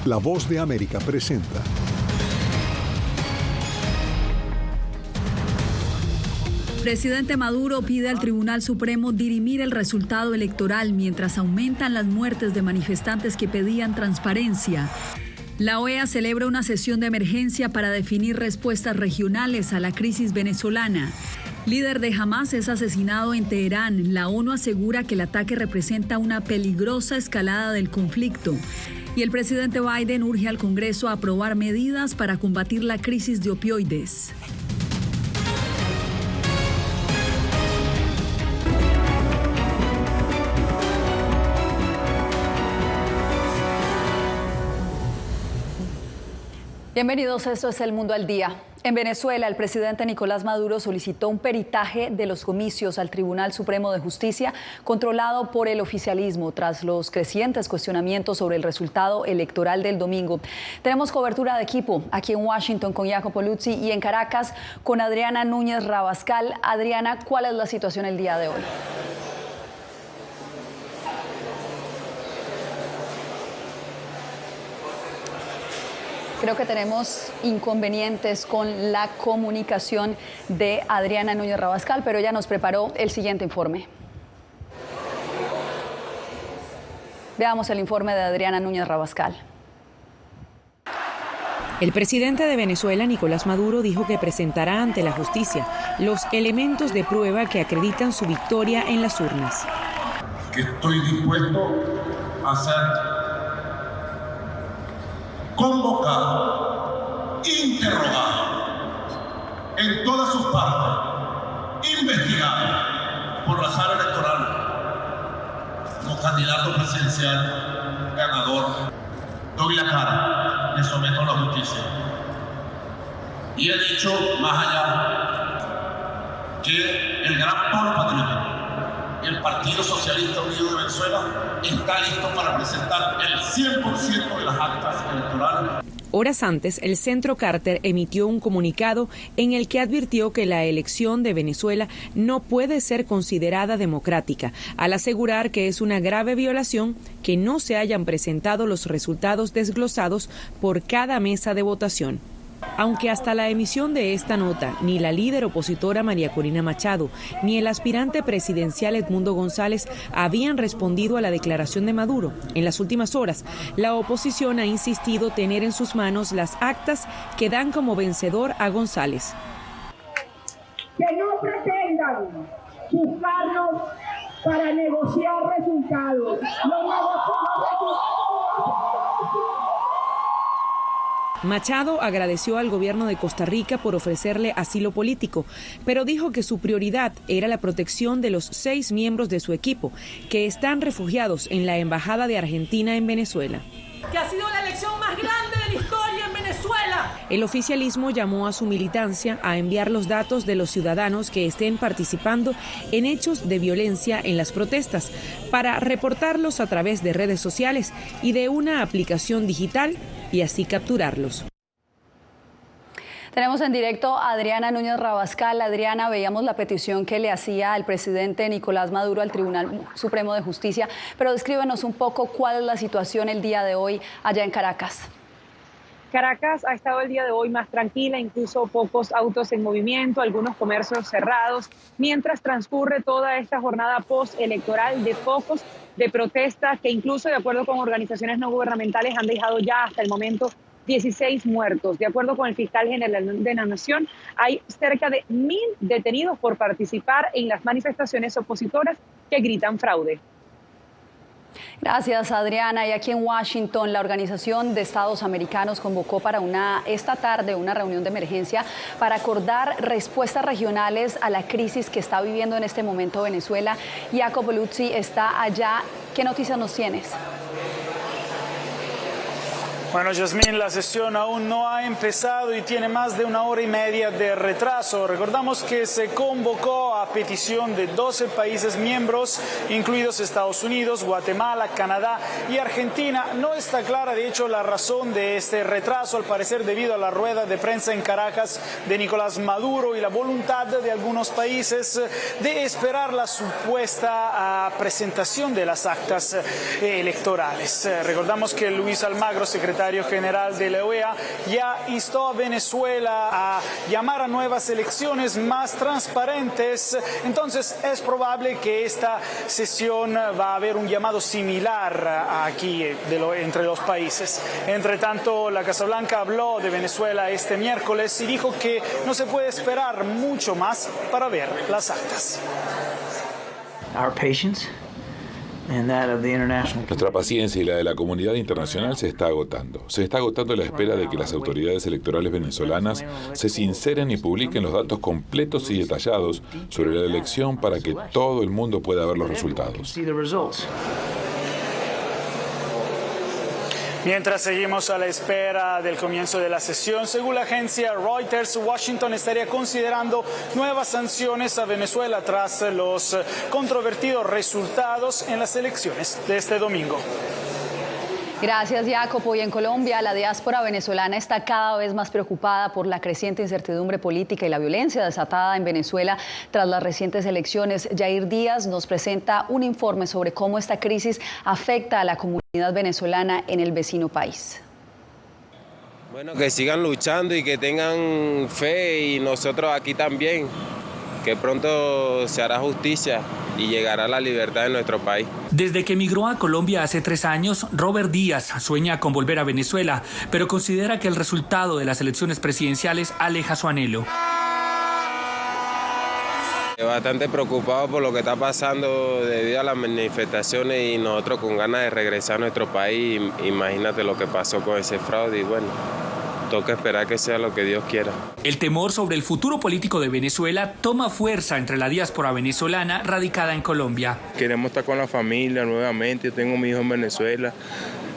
La Voz de América presenta. Presidente Maduro pide al Tribunal Supremo dirimir el resultado electoral mientras aumentan las muertes de manifestantes que pedían transparencia. La OEA celebra una sesión de emergencia para definir respuestas regionales a la crisis venezolana. Líder de Hamás es asesinado en Teherán. La ONU asegura que el ataque representa una peligrosa escalada del conflicto. Y el presidente Biden urge al Congreso a aprobar medidas para combatir la crisis de opioides. Bienvenidos, esto es El Mundo al Día. En Venezuela, el presidente Nicolás Maduro solicitó un peritaje de los comicios al Tribunal Supremo de Justicia, controlado por el oficialismo, tras los crecientes cuestionamientos sobre el resultado electoral del domingo. Tenemos cobertura de equipo aquí en Washington con Jacopo Luzzi y en Caracas con Adriana Núñez Rabascal. Adriana, ¿cuál es la situación el día de hoy? Creo que tenemos inconvenientes con la comunicación de Adriana Núñez Rabascal, pero ella nos preparó el siguiente informe. Veamos el informe de Adriana Núñez Rabascal. El presidente de Venezuela, Nicolás Maduro, dijo que presentará ante la justicia los elementos de prueba que acreditan su victoria en las urnas. Que estoy dispuesto a ser convocado, interrogado en todas sus partes, investigado por la sala electoral como candidato presidencial ganador. Doy la cara, me someto a la justicia. Y he dicho más allá que el gran polo patriótico, el Partido Socialista Unido de Venezuela, está listo para presentar el 100% de las actas electorales. Horas antes, el Centro Carter emitió un comunicado en el que advirtió que la elección de Venezuela no puede ser considerada democrática, al asegurar que es una grave violación que no se hayan presentado los resultados desglosados por cada mesa de votación. Aunque hasta la emisión de esta nota, ni la líder opositora María Corina Machado, ni el aspirante presidencial Edmundo González habían respondido a la declaración de Maduro. En las últimas horas, la oposición ha insistido tener en sus manos las actas que dan como vencedor a González. Que no pretendan buscarnos para negociar resultados. Machado agradeció al gobierno de Costa Rica por ofrecerle asilo político, pero dijo que su prioridad era la protección de los 6 miembros de su equipo, que están refugiados en la Embajada de Argentina en Venezuela. Que ha sido la elección más grande de la historia en Venezuela. El oficialismo llamó a su militancia a enviar los datos de los ciudadanos que estén participando en hechos de violencia en las protestas, para reportarlos a través de redes sociales y de una aplicación digital y así capturarlos. Tenemos en directo a Adriana Núñez Rabascal. Adriana, veíamos la petición que le hacía el presidente Nicolás Maduro al Tribunal Supremo de Justicia, pero descríbenos un poco cuál es la situación el día de hoy allá en Caracas. Caracas ha estado el día de hoy más tranquila, incluso pocos autos en movimiento, algunos comercios cerrados, mientras transcurre toda esta jornada postelectoral de focos de protesta que incluso de acuerdo con organizaciones no gubernamentales han dejado ya hasta el momento 16 muertos. De acuerdo con el fiscal general de la Nación, hay cerca de 1.000 detenidos por participar en las manifestaciones opositoras que gritan fraude. Gracias, Adriana. Y aquí en Washington, la Organización de Estados Americanos convocó para esta tarde una reunión de emergencia para acordar respuestas regionales a la crisis que está viviendo en este momento Venezuela. Jacopo Luzzi está allá. ¿Qué noticias nos tienes? Bueno, Yasmín, la sesión aún no ha empezado y tiene más de 1 hora y media de retraso. Recordamos que se convocó a petición de 12 países miembros, incluidos Estados Unidos, Guatemala, Canadá y Argentina. No está clara, de hecho, la razón de este retraso, al parecer debido a la rueda de prensa en Caracas de Nicolás Maduro y la voluntad de algunos países de esperar la supuesta presentación de las actas electorales. Recordamos que Luis Almagro, secretario secretario general de la OEA, ya instó a Venezuela a llamar a nuevas elecciones más transparentes. Entonces es probable que esta sesión va a haber un llamado similar aquí entre los países. Entre tanto, la Casa Blanca habló de Venezuela este miércoles y dijo que no se puede esperar mucho más para ver las actas. Nuestra paciencia y la de la comunidad internacional se está agotando. Se está agotando la espera de que las autoridades electorales venezolanas se sinceren y publiquen los datos completos y detallados sobre la elección para que todo el mundo pueda ver los resultados. Mientras seguimos a la espera del comienzo de la sesión, según la agencia Reuters, Washington estaría considerando nuevas sanciones a Venezuela tras los controvertidos resultados en las elecciones de este domingo. Gracias, Jacopo. Y en Colombia, la diáspora venezolana está cada vez más preocupada por la creciente incertidumbre política y la violencia desatada en Venezuela tras las recientes elecciones. Yair Díaz nos presenta un informe sobre cómo esta crisis afecta a la comunidad venezolana en el vecino país. Bueno, que sigan luchando y que tengan fe, y nosotros aquí también, que pronto se hará justicia y llegará la libertad en nuestro país. Desde que emigró a Colombia hace 3 años, Robert Díaz sueña con volver a Venezuela, pero considera que el resultado de las elecciones presidenciales aleja su anhelo. Bastante preocupado por lo que está pasando debido a las manifestaciones y nosotros con ganas de regresar a nuestro país. Imagínate lo que pasó con ese fraude y bueno, toca esperar que sea lo que Dios quiera. El temor sobre el futuro político de Venezuela toma fuerza entre la diáspora venezolana radicada en Colombia. Queremos estar con la familia nuevamente. Yo tengo a mi hijo en Venezuela.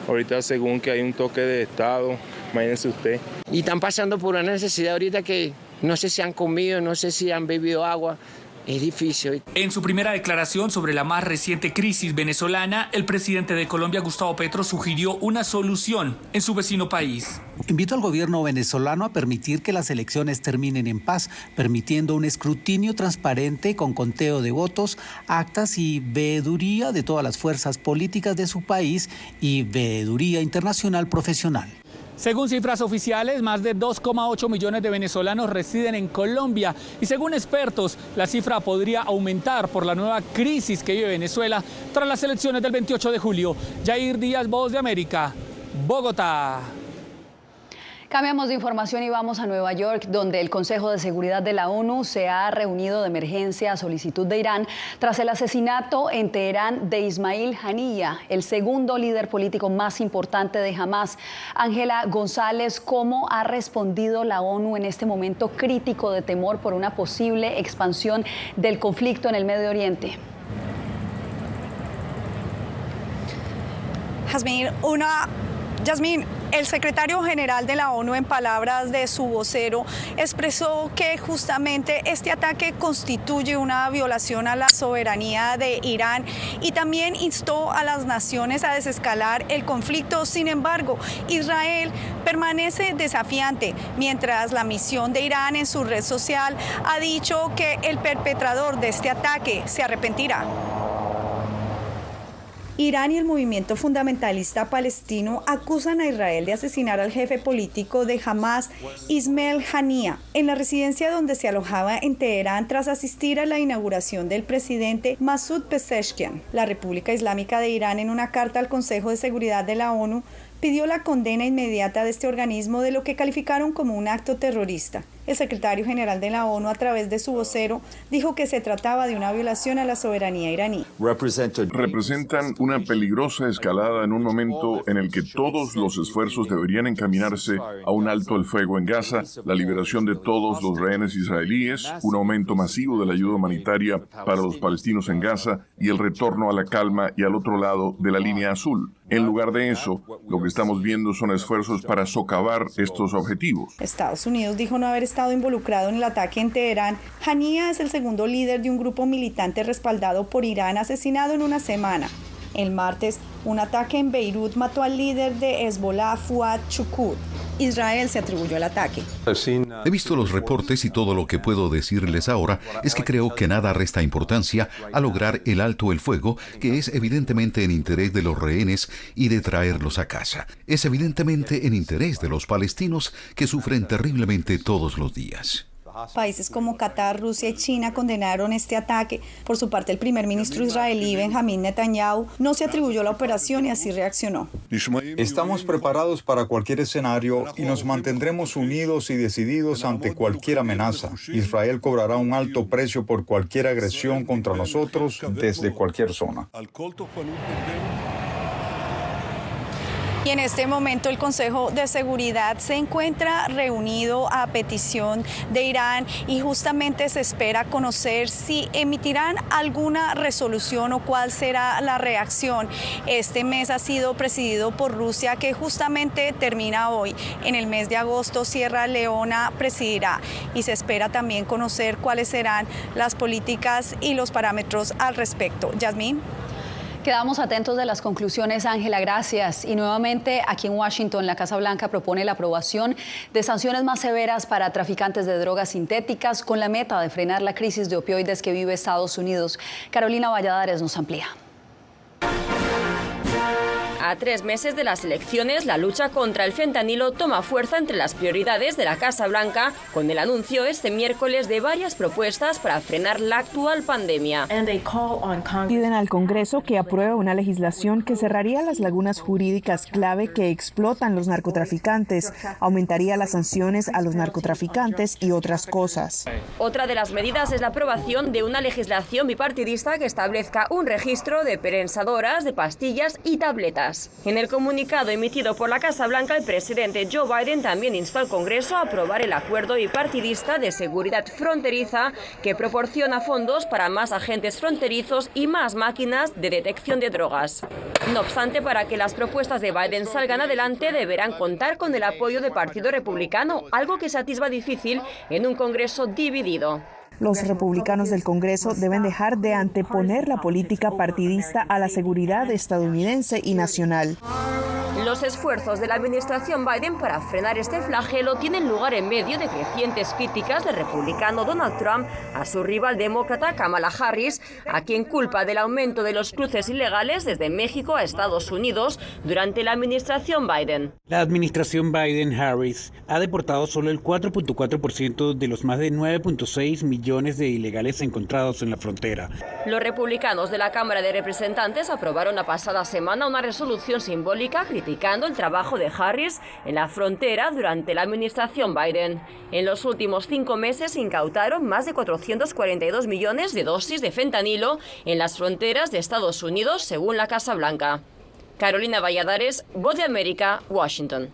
Ahorita según que hay un toque de estado, imagínense usted. Y están pasando por una necesidad ahorita que no sé si han comido, no sé si han bebido agua. Es difícil. En su primera declaración sobre la más reciente crisis venezolana, el presidente de Colombia, Gustavo Petro, sugirió una solución en su vecino país. Invito al gobierno venezolano a permitir que las elecciones terminen en paz, permitiendo un escrutinio transparente con conteo de votos, actas y veeduría de todas las fuerzas políticas de su país y veeduría internacional profesional. Según cifras oficiales, más de 2,8 millones de venezolanos residen en Colombia y según expertos, la cifra podría aumentar por la nueva crisis que vive Venezuela tras las elecciones del 28 de julio. Yair Díaz, Voz de América, Bogotá. Cambiamos de información y vamos a Nueva York, donde el Consejo de Seguridad de la ONU se ha reunido de emergencia a solicitud de Irán tras el asesinato en Teherán de Ismail Haniyeh, el segundo líder político más importante de Hamás. Ángela González, ¿cómo ha respondido la ONU en este momento crítico de temor por una posible expansión del conflicto en el Medio Oriente? Yasmín, el secretario general de la ONU, en palabras de su vocero, expresó que justamente este ataque constituye una violación a la soberanía de Irán y también instó a las naciones a desescalar el conflicto. Sin embargo, Israel permanece desafiante, mientras la misión de Irán en su red social ha dicho que el perpetrador de este ataque se arrepentirá. Irán y el movimiento fundamentalista palestino acusan a Israel de asesinar al jefe político de Hamás, Ismail Haniyeh, en la residencia donde se alojaba en Teherán tras asistir a la inauguración del presidente Masoud Pezeshkian. La República Islámica de Irán, en una carta al Consejo de Seguridad de la ONU, pidió la condena inmediata de este organismo de lo que calificaron como un acto terrorista. El secretario general de la ONU, a través de su vocero, dijo que se trataba de una violación a la soberanía iraní. Representan una peligrosa escalada en un momento en el que todos los esfuerzos deberían encaminarse a un alto el fuego en Gaza, la liberación de todos los rehenes israelíes, un aumento masivo de la ayuda humanitaria para los palestinos en Gaza y el retorno a la calma y al otro lado de la línea azul. En lugar de eso, lo que estamos viendo son esfuerzos para socavar estos objetivos. Estados Unidos dijo no haber estado involucrado en el ataque en Teherán. Haniyeh es el segundo líder de un grupo militante respaldado por Irán asesinado en una semana. El martes, un ataque en Beirut mató al líder de Hezbollah, Fuad Shukur. Israel se atribuyó el ataque. He visto los reportes y todo lo que puedo decirles ahora es que creo que nada resta importancia a lograr el alto el fuego, que es evidentemente en interés de los rehenes y de traerlos a casa. Es evidentemente en interés de los palestinos, que sufren terriblemente todos los días. Países como Qatar, Rusia y China condenaron este ataque. Por su parte, el primer ministro israelí Benjamín Netanyahu no se atribuyó la operación y así reaccionó. Estamos preparados para cualquier escenario y nos mantendremos unidos y decididos ante cualquier amenaza. Israel cobrará un alto precio por cualquier agresión contra nosotros desde cualquier zona. Y en este momento el Consejo de Seguridad se encuentra reunido a petición de Irán y justamente se espera conocer si emitirán alguna resolución o cuál será la reacción. Este mes ha sido presidido por Rusia, que justamente termina hoy. En el mes de agosto, Sierra Leona presidirá y se espera también conocer cuáles serán las políticas y los parámetros al respecto. Yasmín. Quedamos atentos de las conclusiones, Ángela, gracias. Y nuevamente, aquí en Washington, la Casa Blanca propone la aprobación de sanciones más severas para traficantes de drogas sintéticas, con la meta de frenar la crisis de opioides que vive Estados Unidos. Carolina Valladares nos amplía. A 3 meses de las elecciones, la lucha contra el fentanilo toma fuerza entre las prioridades de la Casa Blanca, con el anuncio este miércoles de varias propuestas para frenar la actual pandemia. Piden al Congreso que apruebe una legislación que cerraría las lagunas jurídicas clave que explotan los narcotraficantes, aumentaría las sanciones a los narcotraficantes y otras cosas. Otra de las medidas es la aprobación de una legislación bipartidista que establezca un registro de prensadoras de pastillas y tabletas. En el comunicado emitido por la Casa Blanca, el presidente Joe Biden también instó al Congreso a aprobar el acuerdo bipartidista de seguridad fronteriza que proporciona fondos para más agentes fronterizos y más máquinas de detección de drogas. No obstante, para que las propuestas de Biden salgan adelante, deberán contar con el apoyo del Partido Republicano, algo que se atisba difícil en un Congreso dividido. Los republicanos del Congreso deben dejar de anteponer la política partidista a la seguridad estadounidense y nacional. Los esfuerzos de la administración Biden para frenar este flagelo tienen lugar en medio de crecientes críticas del republicano Donald Trump a su rival demócrata Kamala Harris, a quien culpa del aumento de los cruces ilegales desde México a Estados Unidos durante la administración Biden. La administración Biden-Harris ha deportado solo el 4.4% de los más de 9.6 millones de ilegales encontrados en la frontera. Los republicanos de la Cámara de Representantes aprobaron la pasada semana una resolución simbólica criticando el trabajo de Harris en la frontera durante la administración Biden. En los últimos 5 meses incautaron más de 442 millones de dosis de fentanilo en las fronteras de Estados Unidos, según la Casa Blanca. Carolina Valladares, Voz de América, Washington.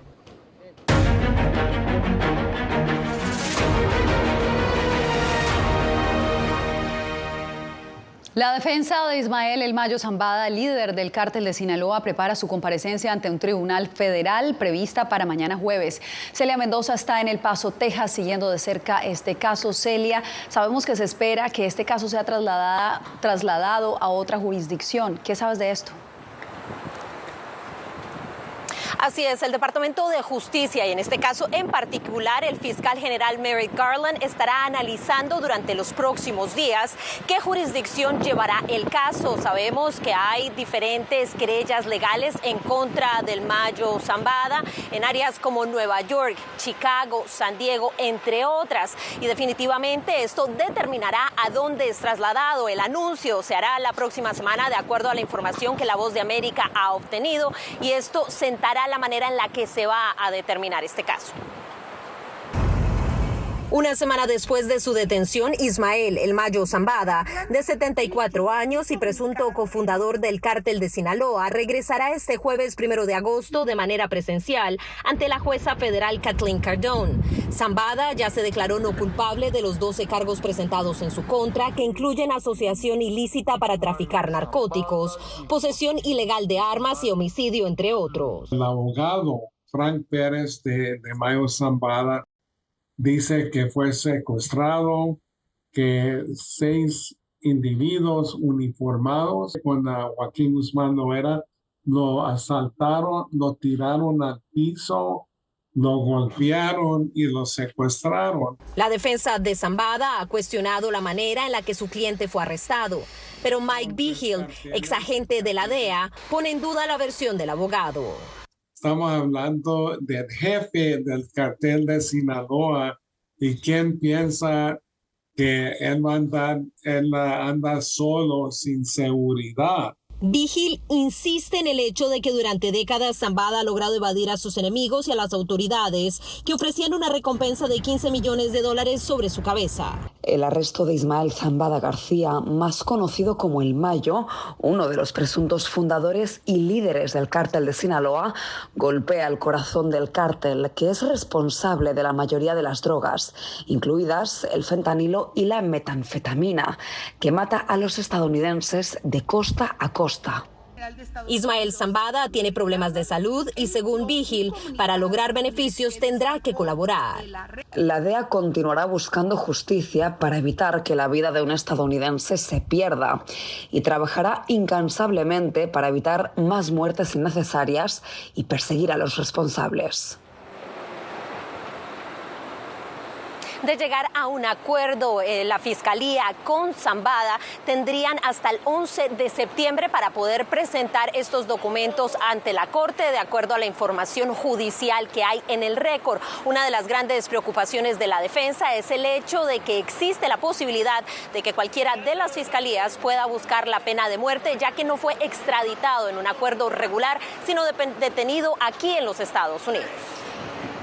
La defensa de Ismael El Mayo Zambada, líder del cártel de Sinaloa, prepara su comparecencia ante un tribunal federal prevista para mañana jueves. Celia Mendoza está en El Paso, Texas, siguiendo de cerca este caso. Celia, sabemos que se espera que este caso sea trasladado a otra jurisdicción. ¿Qué sabes de esto? Así es, el Departamento de Justicia y en este caso en particular el fiscal general Merrick Garland estará analizando durante los próximos días qué jurisdicción llevará el caso. Sabemos que hay diferentes querellas legales en contra del Mayo Zambada en áreas como Nueva York, Chicago, San Diego, entre otras. Y definitivamente esto determinará a dónde es trasladado. El anuncio se hará la próxima semana de acuerdo a la información que La Voz de América ha obtenido y esto sentará la manera en la que se va a determinar este caso. Una semana después de su detención, Ismael El Mayo Zambada, de 74 años y presunto cofundador del cártel de Sinaloa, regresará este jueves 1 de agosto de manera presencial ante la jueza federal Kathleen Cardone. Zambada ya se declaró no culpable de los 12 cargos presentados en su contra, que incluyen asociación ilícita para traficar narcóticos, posesión ilegal de armas y homicidio, entre otros. El abogado Frank Pérez de Mayo Zambada dice que fue secuestrado, que 6 individuos uniformados con Joaquín Guzmán Loera lo asaltaron, lo tiraron al piso lo golpearon y lo secuestraron. La defensa de Zambada ha cuestionado la manera en la que su cliente fue arrestado, pero Mike Vigil, exagente de la DEA, pone en duda la versión del abogado. Estamos hablando del jefe del cartel de Sinaloa y quién piensa que él anda solo sin seguridad. Vigil insiste en el hecho de que durante décadas Zambada ha logrado evadir a sus enemigos y a las autoridades, que ofrecían una recompensa de $15 millones sobre su cabeza. El arresto de Ismael Zambada García, más conocido como El Mayo, uno de los presuntos fundadores y líderes del cártel de Sinaloa, golpea el corazón del cártel, que es responsable de la mayoría de las drogas, incluidas el fentanilo y la metanfetamina, que mata a los estadounidenses de costa a costa. Ismael Zambada tiene problemas de salud y, según Vigil, para lograr beneficios tendrá que colaborar. La DEA continuará buscando justicia para evitar que la vida de un estadounidense se pierda y trabajará incansablemente para evitar más muertes innecesarias y perseguir a los responsables. De llegar a un acuerdo, la Fiscalía con Zambada tendrían hasta el 11 de septiembre para poder presentar estos documentos ante la Corte, de acuerdo a la información judicial que hay en el récord. Una de las grandes preocupaciones de la defensa es el hecho de que existe la posibilidad de que cualquiera de las fiscalías pueda buscar la pena de muerte, ya que no fue extraditado en un acuerdo regular, sino detenido aquí en los Estados Unidos.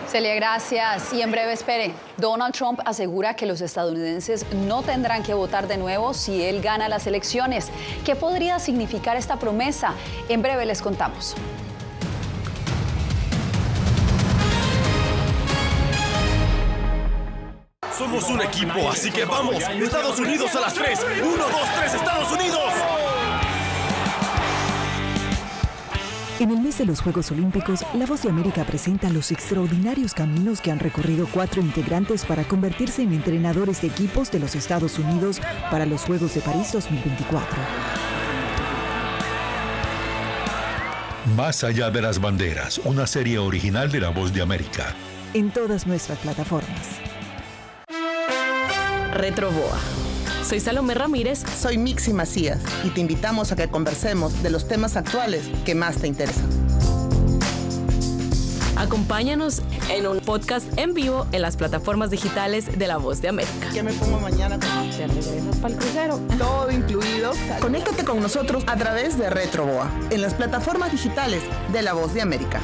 Celia, gracias. Y en breve, espere. Donald Trump asegura que los estadounidenses no tendrán que votar de nuevo si él gana las elecciones. ¿Qué podría significar esta promesa? En breve les contamos. Somos un equipo, así que vamos. Estados Unidos a las 3. 1, 2, 3, Estados Unidos. En el mes de los Juegos Olímpicos, La Voz de América presenta los extraordinarios caminos que han recorrido 4 integrantes para convertirse en entrenadores de equipos de los Estados Unidos para los Juegos de París 2024. Más allá de las banderas, una serie original de La Voz de América. En todas nuestras plataformas. Retroboa. Soy Salomé Ramírez. Soy Mixi Macías y te invitamos a que conversemos de los temas actuales que más te interesan. Acompáñanos en un podcast en vivo en las plataformas digitales de La Voz de América. ¿Qué me pongo mañana? ¿Te regresas para el crucero? Todo incluido. Conéctate con nosotros a través de Retroboa en las plataformas digitales de La Voz de América.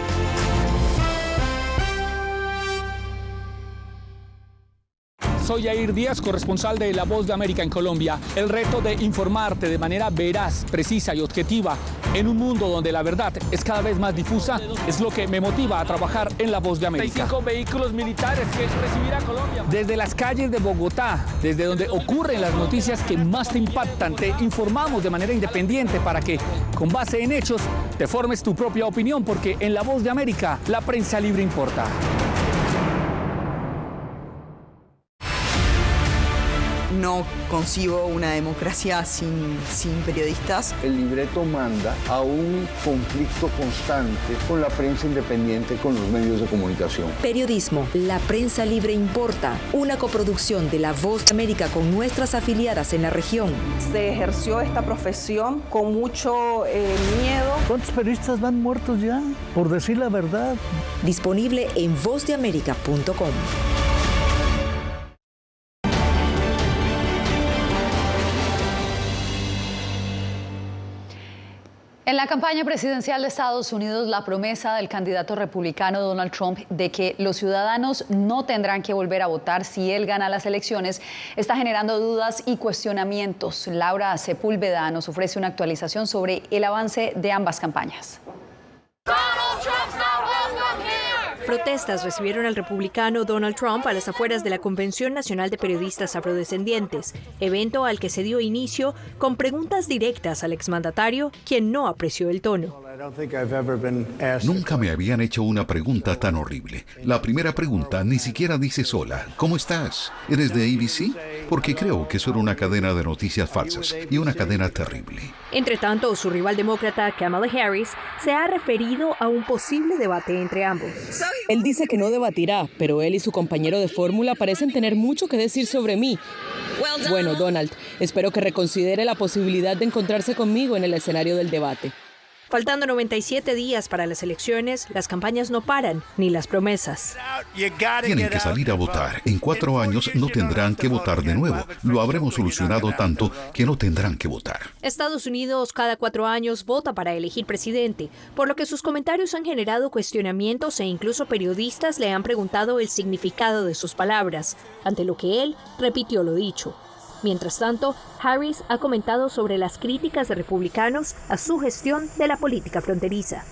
Soy Yair Díaz, corresponsal de La Voz de América en Colombia. El reto de informarte de manera veraz, precisa y objetiva en un mundo donde la verdad es cada vez más difusa es lo que me motiva a trabajar en La Voz de América. 35 vehículos militares que recibirá Colombia. Desde las calles de Bogotá, desde donde ocurren las noticias que más te impactan, te informamos de manera independiente para que, con base en hechos, te formes tu propia opinión, porque en La Voz de América la prensa libre importa. No concibo una democracia sin periodistas. El libreto manda a un conflicto constante con la prensa independiente, con los medios de comunicación. Periodismo, la prensa libre importa. Una coproducción de La Voz de América con nuestras afiliadas en la región. Se ejerció esta profesión con mucho miedo. ¿Cuántos periodistas van muertos ya por decir la verdad? Disponible en vozdeamerica.com. En la campaña presidencial de Estados Unidos, la promesa del candidato republicano Donald Trump de que los ciudadanos no tendrán que volver a votar si él gana las elecciones está generando dudas y cuestionamientos. Laura Sepúlveda nos ofrece una actualización sobre el avance de ambas campañas. Protestas recibieron al republicano Donald Trump a las afueras de la Convención Nacional de Periodistas Afrodescendientes, evento al que se dio inicio con preguntas directas al exmandatario, quien no apreció el tono. Nunca me habían hecho una pregunta tan horrible. La primera pregunta ni siquiera dice sola, ¿cómo estás? ¿Eres de ABC? Porque creo que eso era una cadena de noticias falsas y una cadena terrible. Entre tanto, su rival demócrata Kamala Harris se ha referido a un posible debate entre ambos. Él dice que no debatirá, pero él y su compañero de fórmula parecen tener mucho que decir sobre mí. Bueno, Donald, espero que reconsidere la posibilidad de encontrarse conmigo en el escenario del debate. Faltando 97 días para las elecciones, las campañas no paran, ni las promesas. Tienen que salir a votar. En 4 años no tendrán que votar de nuevo. Lo habremos solucionado tanto que no tendrán que votar. Estados Unidos cada 4 años vota para elegir presidente, por lo que sus comentarios han generado cuestionamientos e incluso periodistas le han preguntado el significado de sus palabras, ante lo que él repitió lo dicho. Mientras tanto, Harris ha comentado sobre las críticas de republicanos a su gestión de la política fronteriza.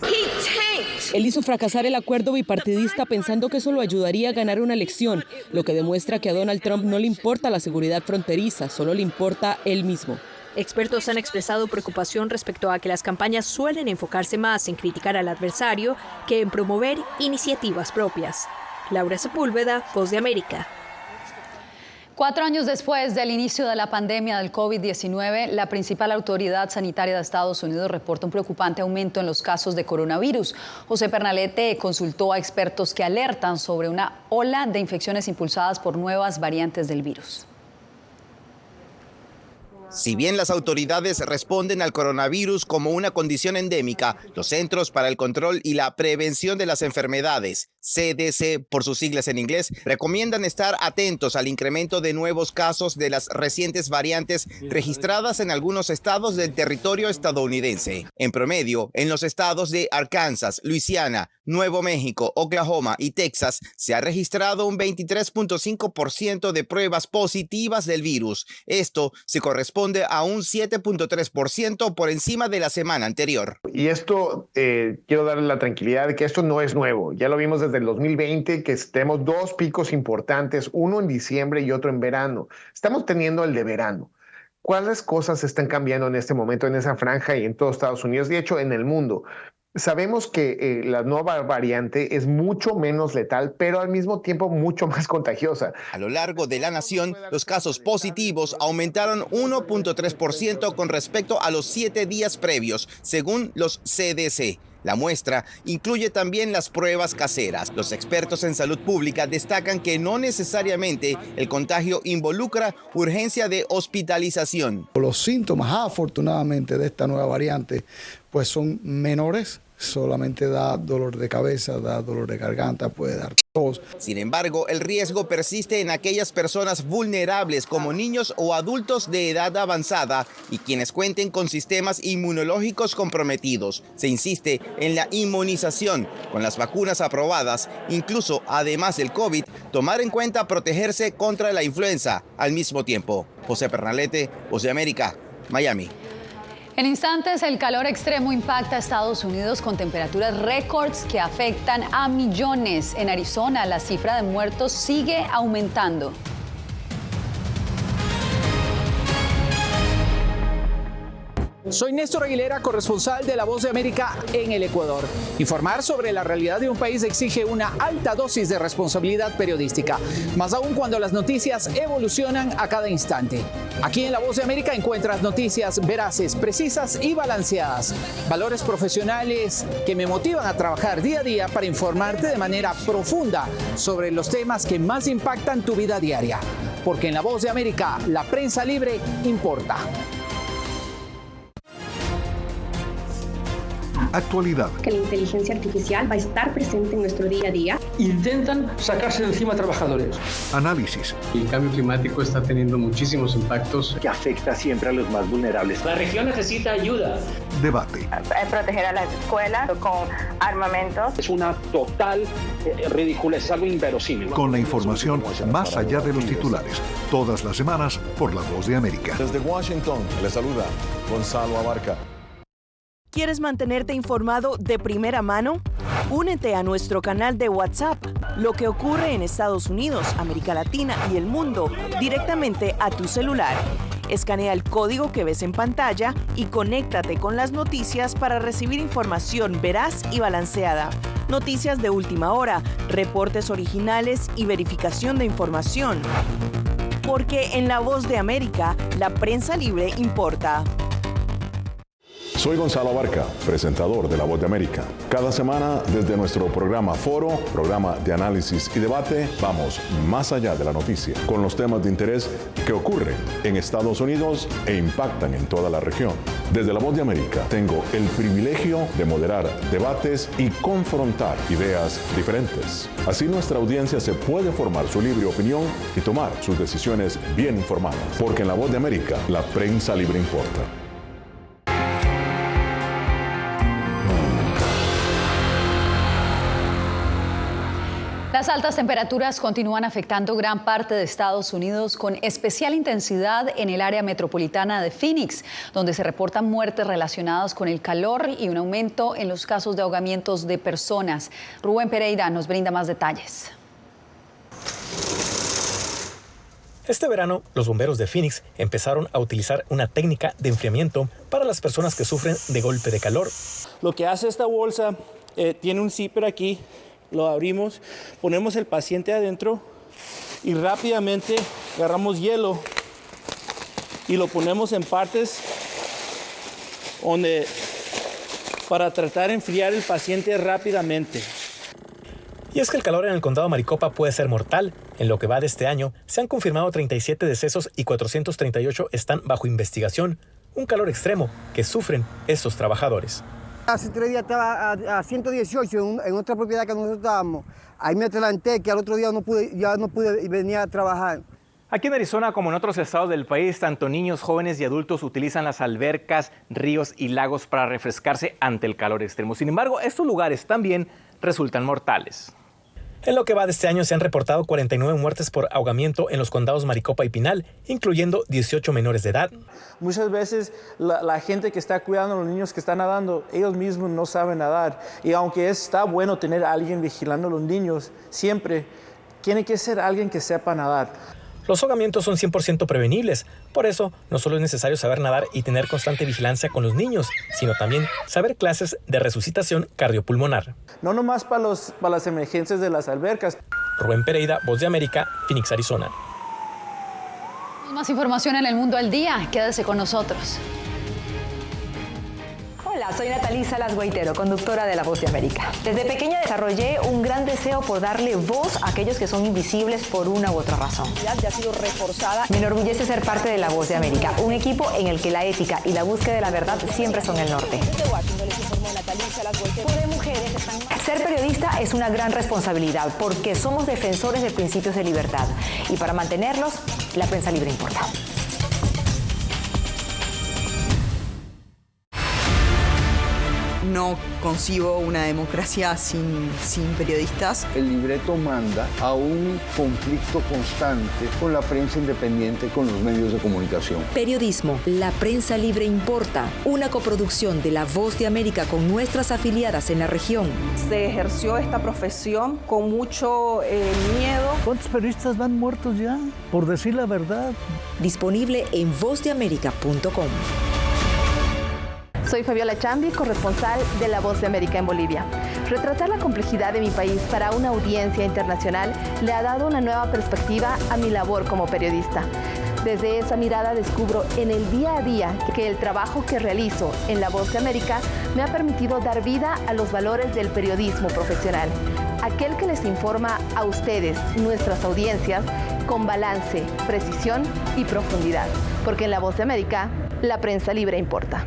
Él hizo fracasar el acuerdo bipartidista pensando que eso lo ayudaría a ganar una elección, lo que demuestra que a Donald Trump no le importa la seguridad fronteriza, solo le importa él mismo. Expertos han expresado preocupación respecto a que las campañas suelen enfocarse más en criticar al adversario que en promover iniciativas propias. Laura Sepúlveda, Voz de América. 4 años después del inicio de la pandemia del COVID-19, la principal autoridad sanitaria de Estados Unidos reporta un preocupante aumento en los casos de coronavirus. José Pernalete consultó a expertos que alertan sobre una ola de infecciones impulsadas por nuevas variantes del virus. Si bien las autoridades responden al coronavirus como una condición endémica, los Centros para el Control y la Prevención de las Enfermedades, CDC por sus siglas en inglés, recomiendan estar atentos al incremento de nuevos casos de las recientes variantes registradas en algunos estados del territorio estadounidense. En promedio, en los estados de Arkansas, Luisiana, Nuevo México, Oklahoma y Texas, se ha registrado un 23.5% de pruebas positivas del virus. Esto se corresponde a un 7.3% por encima de la semana anterior. Y esto, quiero darle la tranquilidad de que esto no es nuevo. Ya lo vimos desde el 2020, que tenemos 2 picos importantes, uno en diciembre y otro en verano. Estamos teniendo el de verano. ¿Cuáles cosas están cambiando en este momento en esa franja y en todo Estados Unidos? De hecho, en el mundo. Sabemos que la nueva variante es mucho menos letal, pero al mismo tiempo mucho más contagiosa. A lo largo de la nación, los casos positivos aumentaron 1.3% con respecto a los 7 días previos, según los CDC. La muestra incluye también las pruebas caseras. Los expertos en salud pública destacan que no necesariamente el contagio involucra urgencia de hospitalización. Los síntomas, afortunadamente, de esta nueva variante, pues son menores. Solamente da dolor de cabeza, da dolor de garganta, puede dar tos. Sin embargo, el riesgo persiste en aquellas personas vulnerables como niños o adultos de edad avanzada y quienes cuenten con sistemas inmunológicos comprometidos. Se insiste en la inmunización con las vacunas aprobadas, incluso además del COVID, tomar en cuenta protegerse contra la influenza al mismo tiempo. José Pernalete, Voz de América, Miami. En instantes, el calor extremo impacta a Estados Unidos con temperaturas récords que afectan a millones. En Arizona, la cifra de muertos sigue aumentando. Soy Néstor Aguilera, corresponsal de La Voz de América en el Ecuador. Informar sobre la realidad de un país exige una alta dosis de responsabilidad periodística, más aún cuando las noticias evolucionan a cada instante. Aquí en La Voz de América encuentras noticias veraces, precisas y balanceadas. Valores profesionales que me motivan a trabajar día a día para informarte de manera profunda sobre los temas que más impactan tu vida diaria. Porque en La Voz de América, la prensa libre importa. Actualidad. Que la inteligencia artificial va a estar presente en nuestro día a día. Intentan sacarse de encima a trabajadores. Análisis. El cambio climático está teniendo muchísimos impactos que afecta siempre a los más vulnerables. La región necesita ayuda. Debate. Proteger a las escuelas con armamentos. Es una total ridícula, es algo inverosímil. Con la información más allá de los titulares. Todas las semanas por La Voz de América. Desde Washington, le saluda Gonzalo Abarca. ¿Quieres mantenerte informado de primera mano? Únete a nuestro canal de WhatsApp. Lo que ocurre en Estados Unidos, América Latina y el mundo directamente a tu celular. Escanea el código que ves en pantalla y conéctate con las noticias para recibir información veraz y balanceada. Noticias de última hora, reportes originales y verificación de información. Porque en La Voz de América, la prensa libre importa. Soy Gonzalo Abarca, presentador de La Voz de América. Cada semana, desde nuestro programa Foro, programa de análisis y debate, vamos más allá de la noticia, con los temas de interés que ocurren en Estados Unidos e impactan en toda la región. Desde La Voz de América, tengo el privilegio de moderar debates y confrontar ideas diferentes. Así nuestra audiencia se puede formar su libre opinión y tomar sus decisiones bien informadas. Porque en La Voz de América, la prensa libre importa. Las altas temperaturas continúan afectando gran parte de Estados Unidos, con especial intensidad en el área metropolitana de Phoenix, donde se reportan muertes relacionadas con el calor y un aumento en los casos de ahogamientos de personas. Rubén Pereira nos brinda más detalles. Este verano, los bomberos de Phoenix empezaron a utilizar una técnica de enfriamiento para las personas que sufren de golpe de calor. Lo que hace esta bolsa, tiene un zipper aquí. Lo abrimos, ponemos el paciente adentro y rápidamente agarramos hielo y lo ponemos en partes para tratar de enfriar el paciente rápidamente. Y es que el calor en el condado Maricopa puede ser mortal. En lo que va de este año, se han confirmado 37 decesos y 438 están bajo investigación. Un calor extremo que sufren estos trabajadores. Hace 3 días estaba a 118 en otra propiedad que nosotros estábamos. Ahí me adelanté, que al otro día ya no pude venir a trabajar. Aquí en Arizona, como en otros estados del país, tanto niños, jóvenes y adultos utilizan las albercas, ríos y lagos para refrescarse ante el calor extremo. Sin embargo, estos lugares también resultan mortales. En lo que va de este año se han reportado 49 muertes por ahogamiento en los condados Maricopa y Pinal, incluyendo 18 menores de edad. Muchas veces la gente que está cuidando a los niños que están nadando, ellos mismos no saben nadar. Y aunque está bueno tener a alguien vigilando a los niños, siempre tiene que ser alguien que sepa nadar. Los ahogamientos son 100% prevenibles. Por eso, no solo es necesario saber nadar y tener constante vigilancia con los niños, sino también saber clases de resucitación cardiopulmonar. No nomás para las emergencias de las albercas. Rubén Pereira, Voz de América, Phoenix, Arizona. Más información en El Mundo al Día. Quédese con nosotros. Hola, soy Natalí Salas Guaitero, conductora de La Voz de América. Desde pequeña desarrollé un gran deseo por darle voz a aquellos que son invisibles por una u otra razón. Ya ha sido reforzada. Me enorgullece ser parte de La Voz de América, un equipo en el que la ética y la búsqueda de la verdad siempre son el norte. Ser periodista es una gran responsabilidad porque somos defensores de principios de libertad y para mantenerlos, la prensa libre importa. No concibo una democracia sin periodistas. El libreto manda a un conflicto constante con la prensa independiente, con los medios de comunicación. Periodismo, la prensa libre importa. Una coproducción de La Voz de América con nuestras afiliadas en la región. Se ejerció esta profesión con mucho miedo. ¿Cuántos periodistas van muertos ya? Por decir la verdad. Disponible en vozdeamerica.com. Soy Fabiola Chambi, corresponsal de La Voz de América en Bolivia. Retratar la complejidad de mi país para una audiencia internacional le ha dado una nueva perspectiva a mi labor como periodista. Desde esa mirada descubro en el día a día que el trabajo que realizo en La Voz de América me ha permitido dar vida a los valores del periodismo profesional. Aquel que les informa a ustedes, nuestras audiencias, con balance, precisión y profundidad. Porque en La Voz de América, la prensa libre importa.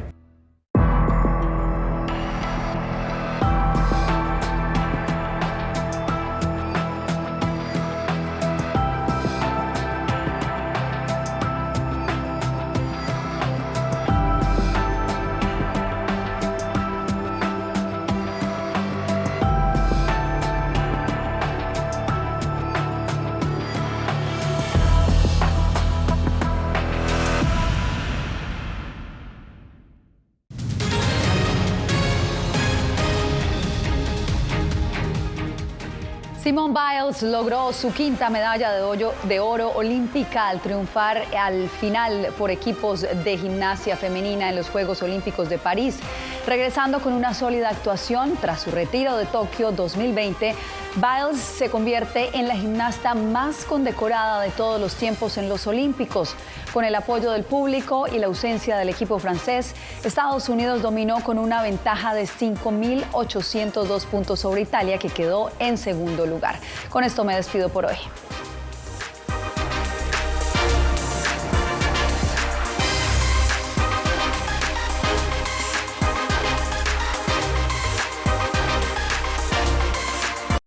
Simone Biles logró su quinta medalla de oro olímpica al triunfar al final por equipos de gimnasia femenina en los Juegos Olímpicos de París. Regresando con una sólida actuación tras su retiro de Tokio 2020, Biles se convierte en la gimnasta más condecorada de todos los tiempos en los Olímpicos. Con el apoyo del público y la ausencia del equipo francés, Estados Unidos dominó con una ventaja de 5.802 puntos sobre Italia, que quedó en segundo lugar. Con esto me despido por hoy.